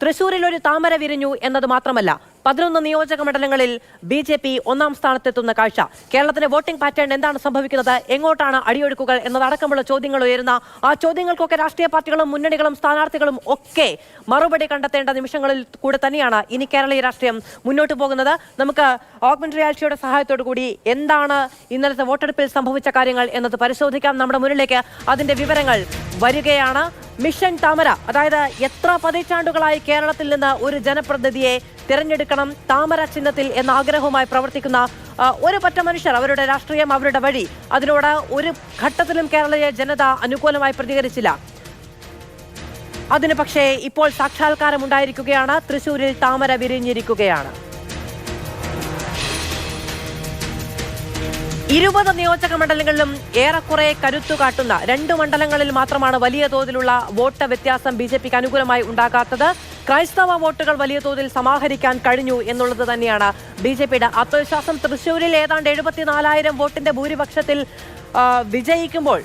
തൃശൂരിൽ ഒരു താമര വിരിഞ്ഞു എന്നത് മാത്രമല്ല 11 നിയോജക മണ്ഡലങ്ങളിൽ BJP ഒന്നാം സ്ഥാനത്തെത്തുന്ന കാഴ്ച. കേരളത്തിലെ വോട്ടിംഗ് പാറ്റേൺ എന്താണ് സംഭവിക്കുന്നത്, എങ്ങോട്ടാണ് അടിയൊഴുക്കുകൾ എന്നതടക്കമുള്ള ചോദ്യങ്ങൾ ഉയരുന്ന ആ ചോദ്യങ്ങൾക്കൊക്കെ രാഷ്ട്രീയ പാർട്ടികളും മുന്നണികളും സ്ഥാനാർത്ഥികളും ഒക്കെ മറുപടി കണ്ടെത്തേണ്ട നിമിഷങ്ങളിൽ കൂടെ തന്നെയാണ് ഇനി കേരളീയ രാഷ്ട്രീയം മുന്നോട്ട് പോകുന്നത്. നമുക്ക് ഓഗ്മെന്റഡ് റിയാലിറ്റിയുടെ സഹായത്തോടു കൂടി എന്താണ് ഇന്നലത്തെ വോട്ടെടുപ്പിൽ സംഭവിച്ച കാര്യങ്ങൾ എന്നത് പരിശോധിക്കാം. നമ്മുടെ മുന്നിലേക്ക് അതിന്റെ വിവരങ്ങൾ വരികയാണ്. മിഷൻ താമര, അതായത് എത്ര പതിറ്റാണ്ടുകളായി കേരളത്തിൽ നിന്ന് ഒരു ജനപ്രതിനിധിയെ തിരഞ്ഞെടുക്കണം താമര ചിഹ്നത്തിൽ എന്ന ആഗ്രഹവുമായി പ്രവർത്തിക്കുന്ന ഒരു പറ്റ മനുഷ്യർ, അവരുടെ രാഷ്ട്രീയം, അവരുടെ വഴി, അതിനോട് ഒരു ഘട്ടത്തിലും കേരളീയ ജനത അനുകൂലമായി പ്രതികരിച്ചില്ല. അതിന് പക്ഷേ ഇപ്പോൾ സാക്ഷാത്കാരം ഉണ്ടായിരിക്കുകയാണ്. തൃശൂരിൽ താമര വിരിഞ്ഞിരിക്കുകയാണ്. 20 നിയോജക മണ്ഡലങ്ങളിലും ഏറെക്കുറെ കരുത്തു കാട്ടുന്ന 2 മണ്ഡലങ്ങളിൽ മാത്രമാണ് വലിയ തോതിലുള്ള വോട്ട് വ്യത്യാസം BJPക്ക് അനുകൂലമായി ഉണ്ടാകാത്തത്. ക്രൈസ്തവ വോട്ടുകൾ വലിയ തോതിൽ സമാഹരിക്കാൻ കഴിഞ്ഞു എന്നുള്ളത് തന്നെയാണ് BJPയുടെ ആത്മവിശ്വാസം. തൃശ്ശൂരിൽ ഏതാണ്ട് 74,000 വോട്ടിന്റെ ഭൂരിപക്ഷത്തിൽ വിജയിക്കുമ്പോൾ,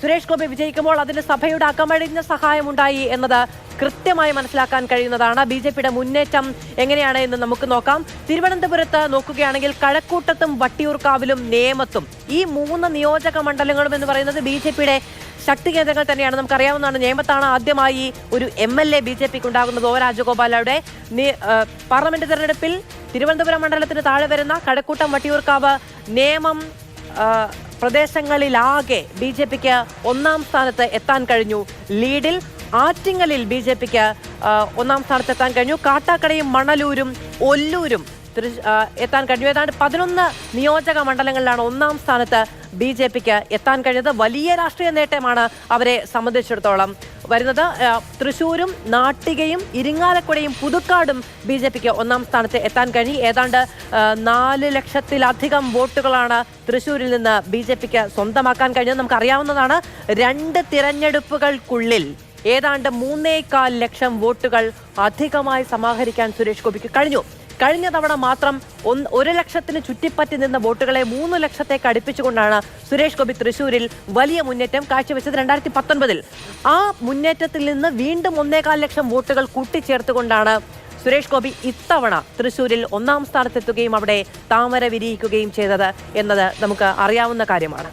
സുരേഷ് ഗോപി വിജയിക്കുമ്പോൾ അതിന് സഭയുടെ അകമഴിഞ്ഞ സഹായമുണ്ടായി എന്നത് കൃത്യമായി മനസ്സിലാക്കാൻ കഴിയുന്നതാണ്. BJPയുടെ മുന്നേറ്റം എങ്ങനെയാണ് എന്ന് നമുക്ക് നോക്കാം. തിരുവനന്തപുരത്ത് നോക്കുകയാണെങ്കിൽ കഴക്കൂട്ടത്തും വട്ടിയൂർക്കാവിലും നേമത്തും ഈ 3 നിയോജക മണ്ഡലങ്ങളും എന്ന് പറയുന്നത് BJPയുടെ ശക്തി കേന്ദ്രങ്ങൾ തന്നെയാണ്. നമുക്കറിയാവുന്നതാണ്, നേമത്താണ് ആദ്യമായി ഒരു MLA BJPക്ക് ഉണ്ടാകുന്നത്, O രാജഗോപാലയുടെ. പാർലമെന്റ് തെരഞ്ഞെടുപ്പിൽ തിരുവനന്തപുരം മണ്ഡലത്തിന് താഴെ വരുന്ന കഴക്കൂട്ടം, വട്ടിയൂർക്കാവ്, നേമം പ്രദേശങ്ങളിലാകെ BJPക്ക് ഒന്നാം സ്ഥാനത്ത് എത്താൻ കഴിഞ്ഞു. ലീഡിൽ ആറ്റിങ്ങലിൽ BJPക്ക് ഒന്നാം സ്ഥാനത്തെത്താൻ കഴിഞ്ഞു. കാട്ടാക്കടയും മണലൂരും ഒല്ലൂരും എത്താൻ കഴിഞ്ഞു. ഏതാണ്ട് 11 നിയോജക മണ്ഡലങ്ങളിലാണ് ഒന്നാം സ്ഥാനത്ത് BJPക്ക് എത്താൻ കഴിഞ്ഞത്. വലിയ രാഷ്ട്രീയ നേട്ടമാണ് അവരെ സംബന്ധിച്ചിടത്തോളം വരുന്നത്. തൃശ്ശൂരും നാട്ടികയും ഇരിങ്ങാലക്കുടയും പുതുക്കാടും BJPക്ക് ഒന്നാം സ്ഥാനത്ത് എത്താൻ കഴിഞ്ഞു. ഏതാണ്ട് 4 ലക്ഷത്തിലധികം വോട്ടുകളാണ് തൃശ്ശൂരിൽ നിന്ന് BJPക്ക് സ്വന്തമാക്കാൻ കഴിഞ്ഞത്. നമുക്കറിയാവുന്നതാണ്, 2 തിരഞ്ഞെടുപ്പുകൾക്കുള്ളിൽ ഏതാണ്ട് 3.25 ലക്ഷം വോട്ടുകൾ അധികമായി സമാഹരിക്കാൻ സുരേഷ് ഗോപിക്ക് കഴിഞ്ഞു. കഴിഞ്ഞ തവണ മാത്രം 1 ലക്ഷത്തിന് ചുറ്റിപ്പറ്റി നിന്ന വോട്ടുകളെ 3 ലക്ഷത്തേക്ക് അടുപ്പിച്ചുകൊണ്ടാണ് സുരേഷ് ഗോപി തൃശ്ശൂരിൽ വലിയ മുന്നേറ്റം കാഴ്ചവെച്ചത്. 2019 ആ മുന്നേറ്റത്തിൽ നിന്ന് വീണ്ടും 1.25 ലക്ഷം വോട്ടുകൾ കൂട്ടിച്ചേർത്തുകൊണ്ടാണ് സുരേഷ് ഗോപി ഇത്തവണ തൃശ്ശൂരിൽ ഒന്നാം സ്ഥാനത്തെത്തുകയും അവിടെ താമര വിരിയിക്കുകയും ചെയ്തത് എന്നത് നമുക്ക് അറിയാവുന്ന കാര്യമാണ്.